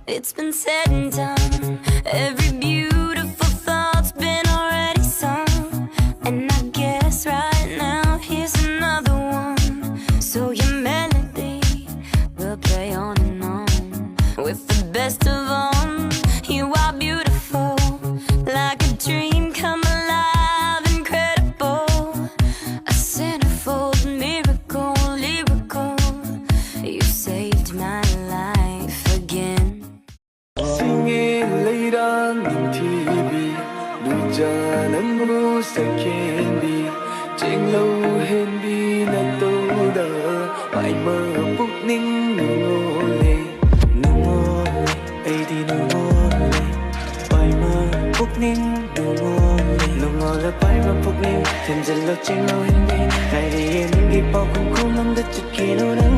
It's been said and done. Every beautiful thought's been already sung. And I guess right now here's another one. So your melody will play on and on. With the best of all, you are beautiful, like a dream come alive, incredible. A centerfold miracle, lyrical. You saved my life again. Singing late on TV, Nujanangu Sakendi, Jinglo Hendi Natoda, Pai Mơ Phúc Ninh Nungole, Nungole, Adi Nungole, Pai Mơ Phúc Ninh Nungole, Nungole Pai Mơ Phúc Ninh, Thêm dần lộc Jinglo Hendi, Ngày đi yên đi bao khung khung năm đất chụp kia nô nắng.